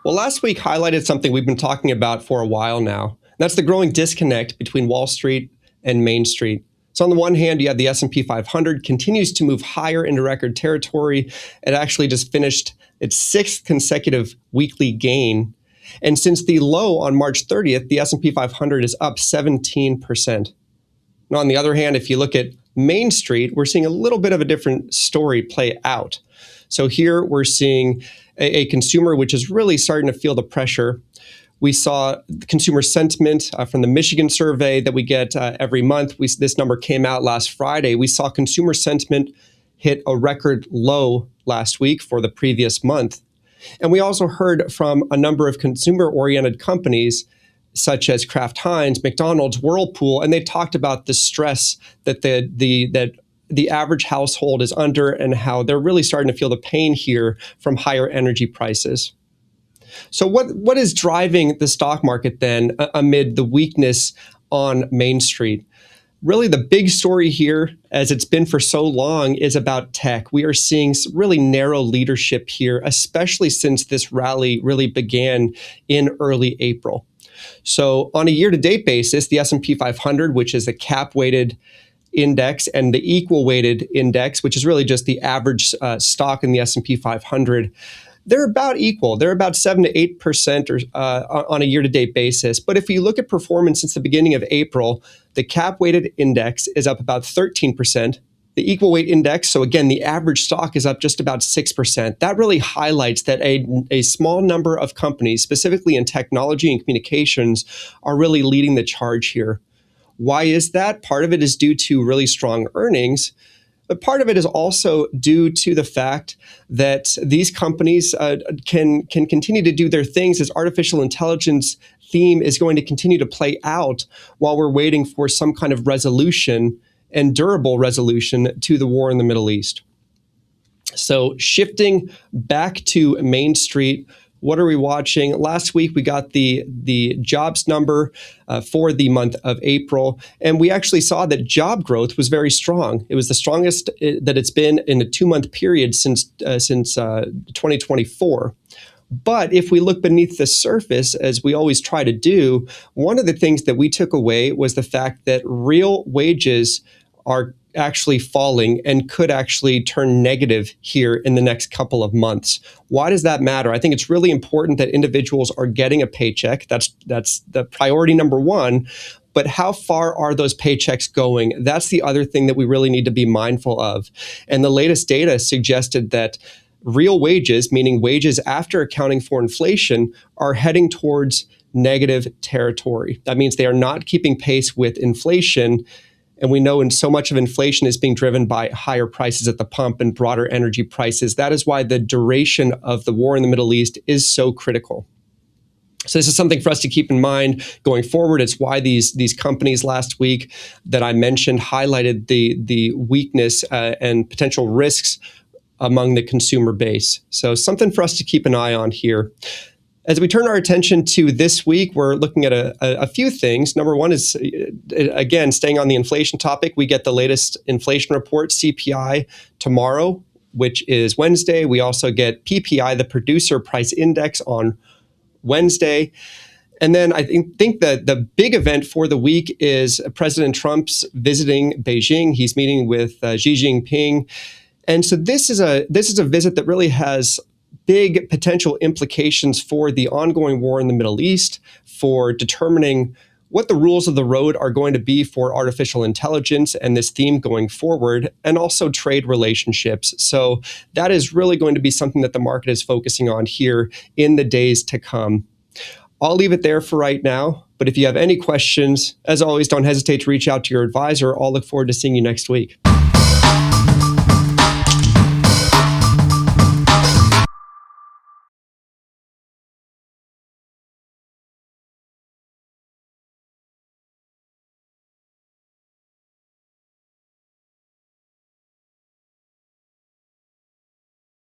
Well, last week highlighted something we've been talking about for a while now. That's the growing disconnect between Wall Street and Main Street. So on the one hand, you have the S&P 500 continues to move higher into record territory. It actually just finished its sixth consecutive weekly gain. And since the low on March 30th, the S&P 500 is up 17%. Now, on the other hand, if you look at Main Street, we're seeing a little bit of a different story play out. So here we're seeing a consumer which is really starting to feel the pressure. We saw consumer sentiment from the Michigan survey that we get every month. This number came out last Friday. We saw consumer sentiment hit a record low last week for the previous month. And we also heard from a number of consumer-oriented companies such as Kraft Heinz, McDonald's, Whirlpool, and they talked about the stress that the average household is under and how they're really starting to feel the pain here from higher energy prices. So what is driving the stock market then amid the weakness on Main Street? Really, the big story here, as it's been for so long, is about tech. We are seeing really narrow leadership here, especially since this rally really began in early April. So on a year-to-date basis, the S&P 500, which is a cap-weighted index, and the equal-weighted index, which is really just the average stock in the S&P 500, they're about equal. They're about 7 to 8% on a year-to-date basis. But if you look at performance since the beginning of April, the cap-weighted index is up about 13%. The equal weight index, so again, the average stock is up just about 6%. That really highlights that a small number of companies, specifically in technology and communications, are really leading the charge here. Why is that? Part of it is due to really strong earnings, but part of it is also due to the fact that these companies can continue to do their things as artificial intelligence theme is going to continue to play out while we're waiting for some kind of resolution and durable resolution to the war in the Middle East. So shifting back to Main Street, what are we watching? Last week, we got the jobs number for the month of April, and we actually saw that job growth was very strong. It was the strongest that it's been in a 2-month period since 2024. But if we look beneath the surface, as we always try to do, one of the things that we took away was the fact that real wages are actually falling and could actually turn negative here in the next couple of months. Why does that matter? I think it's really important that individuals are getting a paycheck. That's the priority number one. But how far are those paychecks going? That's the other thing that we really need to be mindful of. And the latest data suggested that real wages, meaning wages after accounting for inflation, are heading towards negative territory. That means they are not keeping pace with inflation. And we know so much of inflation is being driven by higher prices at the pump and broader energy prices. That is why the duration of the war in the Middle East is so critical. So this is something for us to keep in mind going forward. It's why these companies last week that I mentioned highlighted the weakness and potential risks among the consumer base. So something for us to keep an eye on here. As we turn our attention to this week, we're looking at a few things. Number one is, again, staying on the inflation topic. We get the latest inflation report, CPI, tomorrow, which is Wednesday. We also get PPI, the Producer Price Index, on Wednesday. And then I think that the big event for the week is President Trump's visiting Beijing. He's meeting with Xi Jinping. And so this is a visit that really has big potential implications for the ongoing war in the Middle East, for determining what the rules of the road are going to be for artificial intelligence and this theme going forward, and also trade relationships. So that is really going to be something that the market is focusing on here in the days to come. I'll leave it there for right now, but if you have any questions, as always, don't hesitate to reach out to your advisor. I'll look forward to seeing you next week.